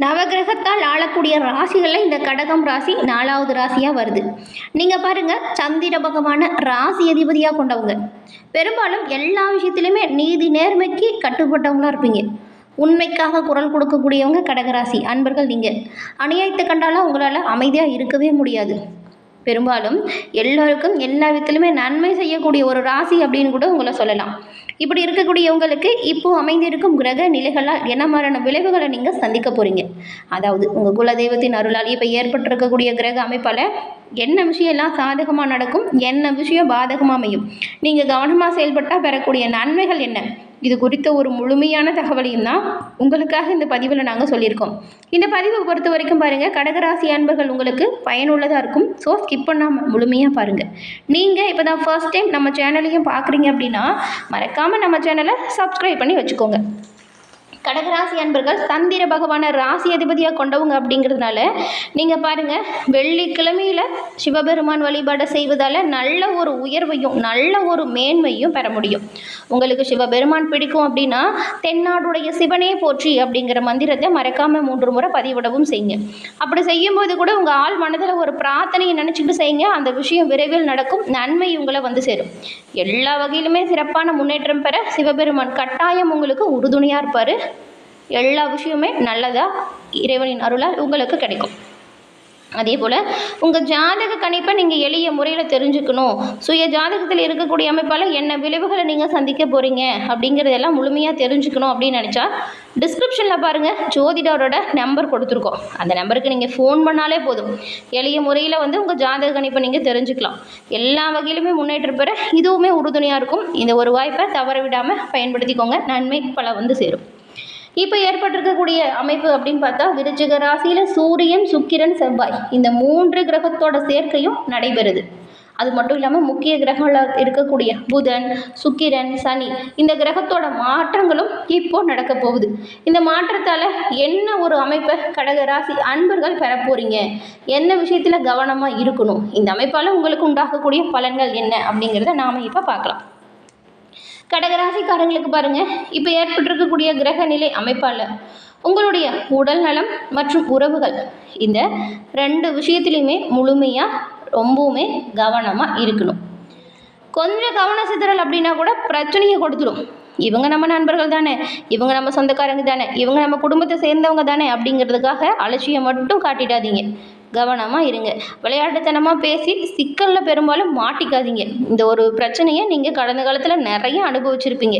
நவகிரகத்தால் ஆளக்கூடிய ராசிகளில் இந்த கடகம் ராசி 4வது ராசியாக வருது. நீங்கள் பாருங்கள், சந்திர பகவானை ராசி அதிபதியாக கொண்டவங்க. பெரும்பாலும் எல்லா விஷயத்துலையுமே நீதி நேர்மைக்கு கட்டுப்பட்டவங்களாக இருப்பீங்க. உண்மைக்காக குரல் கொடுக்கக்கூடியவங்க கடகராசி அன்பர்கள். நீங்கள் அநியாயத்தை கண்டாலும் உங்களால் அமைதியாக இருக்கவே முடியாது. பெரும்பாலும் எல்லோருக்கும் எல்லா விதத்திலுமே நன்மை செய்யக்கூடிய ஒரு ராசி அப்படின்னு கூட உங்களை சொல்லலாம். இப்படி இருக்கக்கூடியவங்களுக்கு இப்போ அமைந்திருக்கும் கிரக நிலைகளால் என்ன மாதிரியான விளைவுகளை நீங்கள் சந்திக்க போகிறீங்க, அதாவது உங்கள் குலதெய்வத்தின் அருளால் இப்போ ஏற்பட்டிருக்கக்கூடிய கிரக அமைப்பால் என்ன விஷயம் எல்லாம் சாதகமாக நடக்கும், என்ன விஷயம் பாதகமாக அமையும், நீங்கள் கவனமாக செயல்பட்டால் பெறக்கூடிய நன்மைகள் என்ன, இது குறித்த ஒரு முழுமையான தகவலையும் தான் உங்களுக்காக இந்த பதிவில் நாங்கள் சொல்லியிருக்கோம். இந்த பதிவை பொறுத்த வரைக்கும் பாருங்கள், கடகராசி அன்பர்கள் உங்களுக்கு பயனுள்ளதாக இருக்கும். ஸோ ஸ்கிப் பண்ணாமல் முழுமையாக பாருங்கள். நீங்கள் இப்போ தான் ஃபர்ஸ்ட் டைம் நம்ம சேனலையும் பார்க்குறீங்க அப்படின்னா மறக்காமல் நம்ம சேனலை சப்ஸ்கிரைப் பண்ணி வச்சுக்கோங்க. கடகராசி அன்பர்கள் சந்திர பகவானை ராசி அதிபதியாக கொண்டவங்க அப்படிங்கிறதுனால நீங்கள் பாருங்கள், வெள்ளிக்கிழமையில் சிவபெருமான் வழிபாடை செய்வதால் நல்ல ஒரு உயர்வையும் நல்ல ஒரு மேன்மையும் பெற முடியும். உங்களுக்கு சிவபெருமான் பிடிக்கும் அப்படின்னா தென்னாடுடைய சிவனே போற்றி அப்படிங்கிற மந்திரத்தை மறக்காமல் 3 முறை பதிவிடவும் செய்யுங்க. அப்படி செய்யும்போது கூட உங்கள் ஆள் மனதில் ஒரு பிரார்த்தனையை நினச்சிக்கிட்டு செய்யுங்க. அந்த விஷயம் விரைவில் நடக்கும், நன்மை உங்களை வந்து சேரும். எல்லா வகையிலுமே சிறப்பான முன்னேற்றம் பெற சிவபெருமான் கட்டாயம் உங்களுக்கு உறுதுணையாக இருப்பார். எல்லா விஷயமே நல்லதாக இறைவனின் அருளால் உங்களுக்கு கிடைக்கும். அதே போல் உங்கள் ஜாதக கணிப்பை நீங்கள் எளிய முறையில் தெரிஞ்சுக்கணும், சுய ஜாதகத்தில் இருக்கக்கூடிய அமைப்பால் என்ன விளைவுகளை நீங்கள் சந்திக்க போகிறீங்க அப்படிங்கிறதெல்லாம் முழுமையாக தெரிஞ்சுக்கணும் அப்படின்னு நினச்சா டிஸ்கிரிப்ஷனில் பாருங்கள், ஜோதிடரோட நம்பர் கொடுத்துருக்கோம். அந்த நம்பருக்கு நீங்கள் ஃபோன் பண்ணாலே போதும். எளிய முறையில் உங்கள் ஜாதக கணிப்பை நீங்கள் தெரிஞ்சுக்கலாம். எல்லா வகையிலுமே முன்னேற்றம் பெற இதுவுமே உறுதுணையாக இருக்கும். இந்த ஒரு வாய்ப்பை தவற விடாமல் பயன்படுத்திக்கோங்க, நன்மை பல சேரும். இப்போ ஏற்பட்டிருக்கக்கூடிய அமைப்பு அப்படின்னு பார்த்தா விருச்சிக ராசியில் சூரியன், சுக்கிரன், செவ்வாய் இந்த 3 கிரகத்தோட சேர்க்கையும் நடைபெறுது. அது மட்டும் இல்லாமல் முக்கிய கிரகங்களாக இருக்கக்கூடிய புதன், சுக்கிரன், சனி இந்த கிரகத்தோட மாற்றங்களும் இப்போ நடக்க போகுது. இந்த மாற்றத்தால் என்ன ஒரு அமைப்பை கடகராசி அன்பர்கள் பெற போகிறீங்க, என்ன விஷயத்தில் கவனமாக இருக்கணும், இந்த அமைப்பால் உங்களுக்கு உண்டாகக்கூடிய பலன்கள் என்ன அப்படிங்கிறத நாம் இப்போ பார்க்கலாம். கடகராசிக்காரங்களுக்கு பாருங்கள், இப்போ ஏற்பட்டிருக்கக்கூடிய கிரக நிலை அமைப்பால் உங்களுடைய உடல் நலம் மற்றும் உறவுகள் இந்த 2 விஷயத்துலையுமே முழுமையாக ரொம்பவுமே கவனமாக இருக்கணும். கொஞ்சம் கவன சிதறல் அப்படின்னா கூட பிரச்சனையை கொடுத்துடும். இவங்க நம்ம நண்பர்கள் தானே, இவங்க நம்ம சொந்தக்காரங்க தானே, இவங்க நம்ம குடும்பத்தை சேர்ந்தவங்க தானே அப்படிங்கிறதுக்காக அலட்சியம் மட்டும் காட்டிடாதீங்க. கவனமாக இருங்க. விளையாட்டுத்தனமாக பேசி சிக்கலில் பெரும்பாலும் மாட்டிக்காதீங்க. இந்த ஒரு பிரச்சனையை நீங்கள் கடந்த காலத்தில் நிறைய அனுபவிச்சிருப்பீங்க.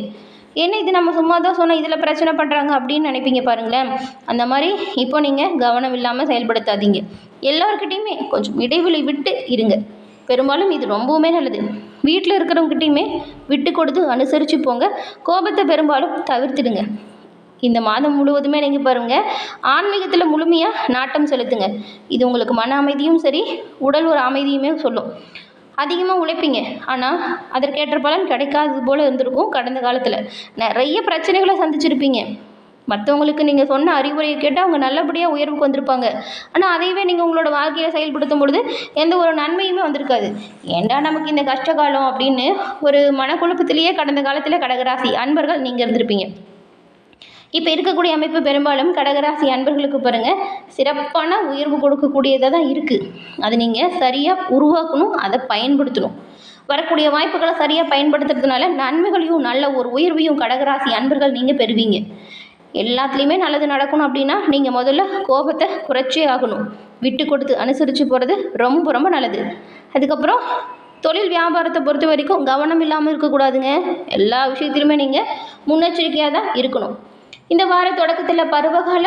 ஏன்னா இது நம்ம சும்மா தான் சொன்னால் இதில் பிரச்சனை பண்ணுறாங்க அப்படின்னு நினைப்பீங்க பாருங்களேன். அந்த மாதிரி இப்போ நீங்கள் கவனம் இல்லாமல் செயல்படுத்தாதீங்க. எல்லாருக்கிட்டையுமே கொஞ்சம் இடைவெளி விட்டு இருங்க. பெரும்பாலும் இது ரொம்பவுமே நல்லது. வீட்டில் இருக்கிறவங்ககிட்டையுமே விட்டு கொடுத்து அனுசரித்து போங்க. கோபத்தை பெரும்பாலும் தவிர்த்துடுங்க. இந்த மாதம் முழுவதுமே நீங்கள் பாருங்கள், ஆன்மீகத்தில் முழுமையாக நாட்டம் செலுத்துங்க. இது உங்களுக்கு மன அமைதியும் சரி, உடல் ஒரு அமைதியுமே சொல்லும். அதிகமாக உழைப்பீங்க, ஆனால் அதற்கேற்ற பலன் கிடைக்காதது போல் இருந்திருக்கும். கடந்த காலத்தில் நிறைய பிரச்சனைகளை சந்திச்சிருப்பீங்க. மற்றவங்களுக்கு நீங்கள் சொன்ன அறிவுரையை கேட்டால் அவங்க நல்லபடியாக உயர்வுக்கு வந்திருப்பாங்க. ஆனால் அதையவே நீங்கள் உங்களோட வாழ்க்கையை செயல்படுத்தும் பொழுது எந்த ஒரு நன்மையுமே வந்திருக்காது. ஏண்டா நமக்கு இந்த கஷ்டகாலம் அப்படின்னு ஒரு மனக்குழப்பத்திலேயே கடந்த காலத்தில் கடகராசி அன்பர்கள் நீங்கள் இருந்திருப்பீங்க. இப்போ இருக்கக்கூடிய அமைப்பு பெரும்பாலும் கடகராசி அன்பர்களுக்கு பாருங்கள், சிறப்பான உயர்வு கொடுக்கக்கூடியதாக தான் இருக்குது. அது நீங்கள் சரியாக உருவாக்கணும், அதை பயன்படுத்தணும். வரக்கூடிய வாய்ப்புகளை சரியாக பயன்படுத்துறதுனால நன்மைகளையும் நல்ல ஒரு உயர்வையும் கடகராசி அன்பர்கள் நீங்கள் பெறுவீங்க. எல்லாத்துலேயுமே நல்லது நடக்கணும் அப்படின்னா நீங்கள் முதல்ல கோபத்தை குறைச்சே ஆகணும். விட்டு கொடுத்து அனுசரித்து போகிறது ரொம்ப ரொம்ப நல்லது. அதுக்கப்புறம் தொழில் வியாபாரத்தை பொறுத்த வரைக்கும் கவனம் இல்லாமல் இருக்கக்கூடாதுங்க. எல்லா விஷயத்திலுமே நீங்கள் முன்னெச்சரிக்கையாக தான் இருக்கணும். இந்த வார தொடக்கத்தில் பருவகால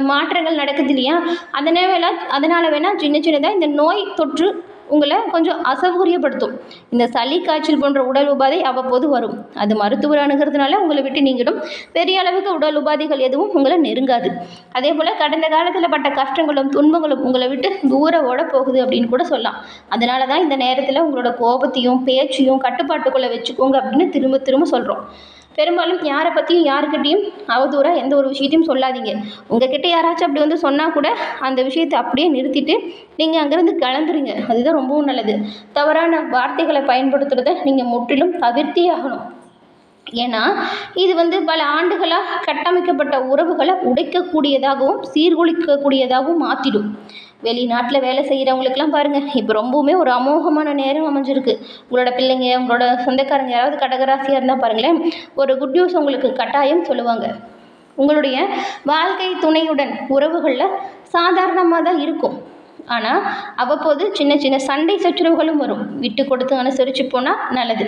மாற்றங்கள் நடக்குது இல்லையா, அதனால் வேணால் சின்ன சின்னதாக இந்த நோய் தொற்று உங்களை கொஞ்சம் அசௌகரியப்படுத்தும். இந்த சளி, காய்ச்சல் போன்ற உடல் உபாதை அவ்வப்போது வரும். அது மருத்துவர் அணுகிறதுனால உங்களை விட்டு நீங்கிடும். பெரிய அளவுக்கு உடல் உபாதைகள் எதுவும் உங்களை நெருங்காது. அதே போல் கடந்த காலத்தில் பட்ட கஷ்டங்களும் துன்பங்களும் உங்களை விட்டு தூர ஓட போகுது அப்படின்னு கூட சொல்லலாம். அதனால தான் இந்த நேரத்தில் உங்களோட கோபத்தையும் பேச்சையும் கட்டுப்பாட்டுக்குள்ளே வச்சுக்கோங்க அப்படின்னு திரும்ப திரும்ப சொல்கிறோம். பெரும்பாலும் யாரை பற்றியும் யாருக்கிட்டையும் அவதூறாக எந்த ஒரு விஷயத்தையும் சொல்லாதீங்க. உங்ககிட்ட யாராச்சும் அப்படி சொன்னால் கூட அந்த விஷயத்தை அப்படியே நிறுத்திட்டு நீங்கள் அங்கேருந்து கிளம்புறீங்க. அதுதான் ரொம்பவும் நல்லது. தவறான வார்த்தைகளை பயன்படுத்துகிறத நீங்கள் முற்றிலும் தவிர்த்தே ஆகணும். ஏன்னா இது பல ஆண்டுகளாக கட்டமைக்கப்பட்ட உறவுகளை உடைக்கக்கூடியதாகவும் சீர்குலைக்கக்கூடியதாகவும் மாற்றிடும். வெளிநாட்டில் வேலை செய்கிறவங்களுக்கெல்லாம் பாருங்கள், இப்போ ரொம்பவுமே ஒரு அமோகமான நேரம் அமைஞ்சிருக்கு. உங்களோட பிள்ளைங்க, உங்களோட சொந்தக்காரங்க யாராவது கடகராசியாக இருந்தால் பாருங்களேன், ஒரு குட் நியூஸ் உங்களுக்கு கட்டாயம் சொல்லுவாங்க. உங்களுடைய வாழ்க்கை துணையுடன் உறவுகளில் சாதாரணமாக தான் இருக்கும். ஆனால் அவ்வப்போது சின்ன சின்ன சண்டை சச்சரவுகளும் வரும். விட்டு கொடுத்து அனுசரித்து போனால் நல்லது.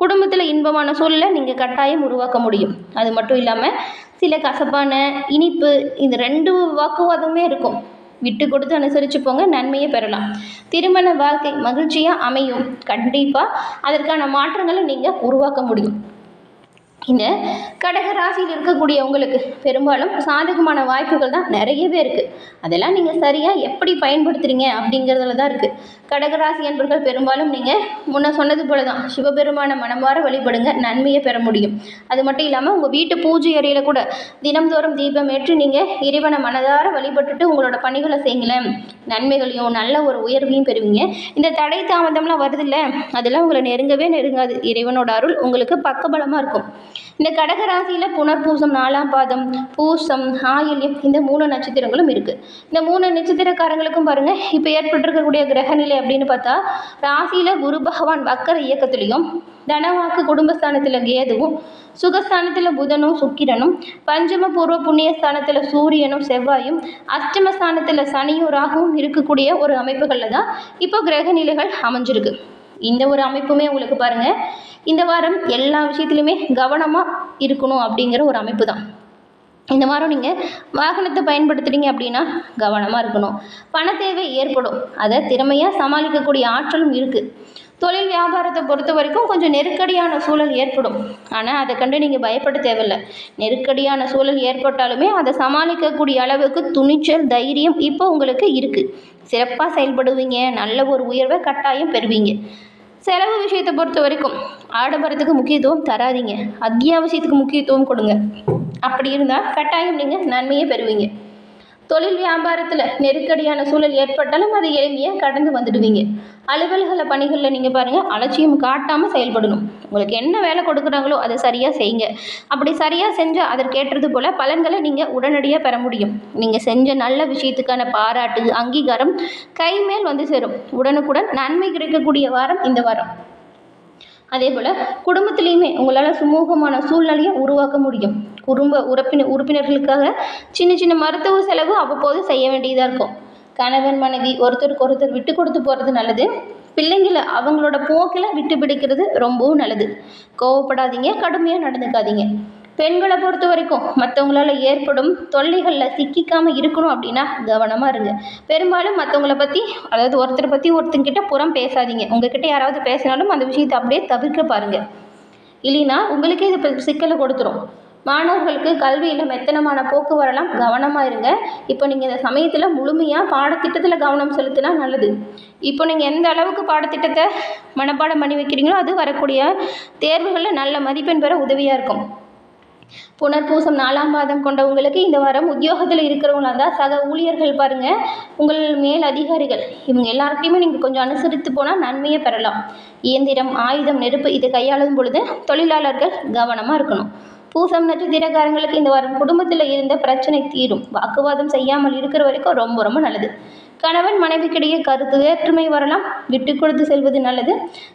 குடும்பத்தில் இன்பமான சூழலை நீங்கள் கட்டாயம் உருவாக்க முடியும். அது மட்டும் இல்லாமல் சில கசப்பான இனிப்பு இந்த 2 வாக்குவாதமே இருக்கும். விட்டு கொடுத்து அனுசரித்து போங்க, நன்மையை பெறலாம். திருமண வாழ்க்கை மகிழ்ச்சியாக அமையும். கண்டிப்பாக அதற்கான மாற்றங்களை நீங்கள் உருவாக்க முடியும். இந்த கடக ராசியில் இருக்கக்கூடிய உங்களுக்கு பெரும்பாலும் சாதகமான வாய்ப்புகள் தான் நிறையவே இருக்குது. அதெல்லாம் நீங்கள் சரியாக எப்படி பயன்படுத்துகிறீங்க அப்படிங்கிறதுல தான் இருக்குது. கடகராசி என்பர்கள் பெரும்பாலும் நீங்கள் முன்ன சொன்னது போல தான் சிவபெருமான மனமாற வழிபடுங்க, நன்மையை பெற முடியும். அது மட்டும் இல்லாமல் உங்கள் வீட்டு பூஜை அறையில் கூட தினம்தோறும் தீபம் ஏற்றி நீங்கள் இறைவனை மனதார வழிபட்டுட்டு உங்களோட பணிகளை செய்யுங்களேன், நன்மைகளையும் நல்ல ஒரு உயர்வையும் பெறுவீங்க. இந்த தடை தாமதம்லாம் வருது இல்லை, அதெல்லாம் உங்களை நெருங்கவே நெருங்காது. இறைவனோட அருள் உங்களுக்கு பக்கபலமாக இருக்கும். இந்த கடகராசியில் புனர்பூசம் 4ஆம் பாதம், பூசம், ஆயில்யம் இந்த 3 நட்சத்திரங்களும் இருக்குது. இந்த 3 நட்சத்திரக்காரங்களுக்கும் பாருங்கள், இப்போ ஏற்பட்டிருக்கக்கூடிய கிரகநிலை அப்படின்னு பார்த்தா ராசியில் குரு பகவான் வக்கர இயக்கத்துலேயும், தனவாக்கு குடும்பஸ்தானத்தில் கேதுவும், சுகஸ்தானத்தில் புதனும் சுக்கிரனும், பஞ்சம பூர்வ புண்ணியஸ்தானத்தில் சூரியனும் செவ்வாயும், அஷ்டமஸ்தானத்தில் சனியும் ராகுவும் இருக்கக்கூடிய ஒரு அமைப்புகளில் தான் இப்போ கிரகநிலைகள் அமைஞ்சிருக்கு. இந்த ஒரு அமைப்புமே உங்களுக்கு பாருங்கள், இந்த வாரம் எல்லா விஷயத்துலையுமே கவனமாக இருக்கணும் அப்படிங்கிற ஒரு அமைப்பு தான். இந்த வாரம் நீங்கள் வாகனத்தை பயன்படுத்துகிறீங்க அப்படின்னா கவனமாக இருக்கணும். பண தேவை ஏற்படும், அதை திறமையாக சமாளிக்கக்கூடிய ஆற்றலும் இருக்குது. தொழில் வியாபாரத்தை பொறுத்த வரைக்கும் கொஞ்சம் நெருக்கடியான சூழல் ஏற்படும். ஆனால் அதை கண்டு நீங்கள் பயப்பட தேவையில்லை. நெருக்கடியான சூழல் ஏற்பட்டாலுமே அதை சமாளிக்கக்கூடிய அளவுக்கு துணிச்சல், தைரியம் இப்போ உங்களுக்கு இருக்குது. சிறப்பாக செயல்படுவீங்க, நல்ல ஒரு உயர்வை கட்டாயம் பெறுவீங்க. செலவு விஷயத்தை பொறுத்த வரைக்கும் ஆடம்பரத்துக்கு முக்கியத்துவம் தராதீங்க, அத்தியாவசியத்துக்கு முக்கியத்துவம் கொடுங்க. அப்படி இருந்தால் கட்டாயம் நீங்கள் நன்மையை பெறுவீங்க. தொழில் வியாபாரத்தில் நெருக்கடியான சூழல் ஏற்பட்டாலும் அதை எளிமையாக கடந்து வந்துடுவீங்க. அலுவலக பணிகளில் நீங்கள் பாருங்கள், அலட்சியம் காட்டாமல் செயல்படணும். உங்களுக்கு என்ன வேலை கொடுக்குறாங்களோ அதை சரியாக செய்யுங்க. அப்படி சரியாக செஞ்சால் அதற்கேற்றது போல் பலன்களை நீங்கள் உடனடியாக பெற முடியும். நீங்கள் செஞ்ச நல்ல விஷயத்துக்கான பாராட்டு, அங்கீகாரம் கைமேல் வந்து சேரும். உடனுக்குடன் நன்மை கிடைக்கக்கூடிய வாரம் இந்த வாரம். அதே போல் குடும்பத்திலையுமே உங்களால் சுமூகமான சூழ்நிலையை உருவாக்க முடியும். குடும்ப உறுப்பினர்களுக்காக சின்ன சின்ன மருத்துவ செலவு அவ்வப்போது செய்ய வேண்டியதாக இருக்கும். கணவன் மனைவி ஒருத்தருக்கு ஒருத்தர் விட்டு கொடுத்து போகிறது நல்லது. பிள்ளைங்களை அவங்களோட போக்கில் விட்டு பிடிக்கிறது ரொம்பவும் நல்லது. கோவப்படாதீங்க, கடுமையாக நடந்துக்காதீங்க. பெண்களை பொறுத்த வரைக்கும் மற்றவங்களால ஏற்படும் தொல்லைகளில் சிக்கிக்காமல் இருக்கணும் அப்படின்னா கவனமாக இருங்க. பெரும்பாலும் மற்றவங்கள பற்றி, அதாவது ஒருத்தரை பற்றி ஒருத்தங்கிட்ட புறம் பேசாதீங்க. உங்ககிட்ட யாராவது பேசினாலும் அந்த விஷயத்தை அப்படியே தவிர்க்க பாருங்கள். இல்லைன்னா உங்களுக்கே இது சிக்கலை கொடுத்துரும். மாணவர்களுக்கு கல்வியில் மெத்தனமான போக்கு வரலாம், கவனமாக இருங்க. இப்போ நீங்கள் இந்த சமயத்தில் முழுமையாக பாடத்திட்டத்தில் கவனம் செலுத்தினா நல்லது. இப்போ நீங்கள் எந்த அளவுக்கு பாடத்திட்டத்தை மனப்பாடம் பண்ணி வைக்கிறீங்களோ அது வரக்கூடிய தேர்வுகளில் நல்ல மதிப்பெண் பெற உதவியாக இருக்கும். புனர்பூசம் 4ஆம் பாதம் கொண்ட உங்களுக்கு இந்த வாரம் உத்தியோகத்தில் இருக்கிறவங்களா தான் சக ஊழியர்கள் பாருங்கள், உங்கள் மேல் அதிகாரிகள் இவங்க எல்லாருக்கையுமே நீங்கள் கொஞ்சம் அனுசரித்து போனால் நன்மையை பெறலாம். இயந்திரம், ஆயுதம், நெருப்பு இதை கையாளும் பொழுது தொழிலாளர்கள் கவனமாக இருக்கணும். பூசம் நட்சத்திரக்காரங்களுக்கு இந்த வாரம் குடும்பத்தில் இருந்த பிரச்சனை தீரும். வாக்குவாதம் செய்யாமல் இருக்கிற வரைக்கும் ரொம்ப ரொம்ப நல்லது. கணவன் மனைவிக்கிடையே கருத்து வேற்றுமை வரலாம், விட்டு கொடுத்து செல்வது நல்லது.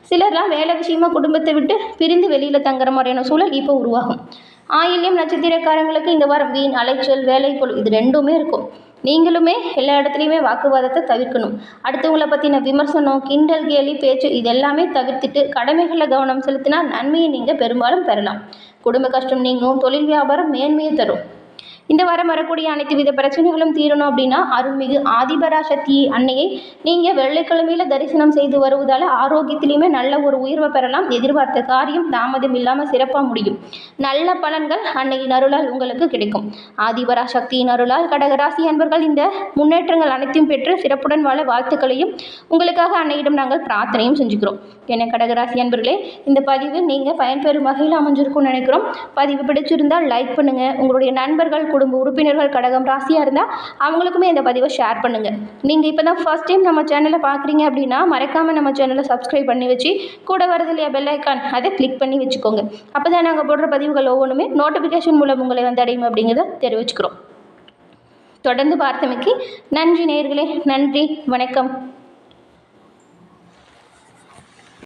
சிலர்லாம் வேலை விஷயமா குடும்பத்தை விட்டு பிரிந்து வெளியில் தங்குற மாதிரியான சூழல் இப்போ உருவாகும். ஆயில்யம் நட்சத்திரக்காரங்களுக்கு இந்த வாரம் வீண் அலைச்சல், வேலைப்பொழு இது 2மே இருக்கும். நீங்களுமே எல்லா இடத்துலையுமே வாக்குவாதத்தை தவிர்க்கணும். அடுத்தவங்களை பற்றின விமர்சனம், கிண்டல், கேலி பேச்சு இதெல்லாமே தவிர்த்துட்டு கடமைகளில் கவனம் செலுத்தினா நன்மையை நீங்கள் பெரும்பாலும் பெறலாம். குடும்ப கஷ்டம் நீங்கும், தொழில் வியாபாரம் மேன்மையை தரும். இந்த வாரம் வரக்கூடிய அனைத்து வித பிரச்சனைகளும் தீரணும் அப்படின்னா அருள்மிகு ஆதிபராசக்தி அன்னையை நீங்கள் வெள்ளிக்கிழமையில் தரிசனம் செய்து வருவதால் ஆரோக்கியத்திலையுமே நல்ல ஒரு உயர்வை பெறலாம். எதிர்பார்த்த காரியம் தாமதம் இல்லாமல் சிறப்பாக முடியும். நல்ல பலன்கள் அன்னையின் அருளால் உங்களுக்கு கிடைக்கும். ஆதிபராசக்தியின் அருளால் கடகராசி அன்பர்கள் இந்த முன்னேற்றங்கள் அனைத்தையும் பெற்று சிறப்புடன் வாழ வாழ்த்துக்களையும் உங்களுக்காக அன்னையிடம் நாங்கள் பிரார்த்தனையும் செஞ்சுக்கிறோம். என கடகராசி அன்பர்களே, இந்த பதிவு நீங்கள் பயன்பெறும் வகையில் அமைஞ்சிருக்கும்னு நினைக்கிறோம். பதிவு பிடிச்சிருந்தால் லைக் பண்ணுங்கள். உங்களுடைய நண்பர்கள் குடும்ப உறுப்பினர்கள் கடகம் ராசியாக இருந்தால் அவங்களுக்குமே இந்த பதிவை ஷேர் பண்ணுங்கள். நீங்கள் இப்போ தான் ஃபர்ஸ்ட் டைம் நம்ம சேனலை பார்க்குறீங்க அப்படின்னா மறக்காமல் நம்ம சேனலை சப்ஸ்கிரைப் பண்ணி வச்சு கூட வரது இல்லையா பெல் ஐக்கான் அதை கிளிக் பண்ணி வச்சுக்கோங்க. அப்போ தான் நாங்கள் போடுற பதிவுகள் ஒவ்வொன்றுமே நோட்டிஃபிகேஷன் மூலம் உங்களை வந்து அடையும் அப்படிங்கிறத தெரிவிச்சுக்கிறோம். தொடர்ந்து பார்த்தமைக்கு நன்றி நேயர்களே. நன்றி, வணக்கம்.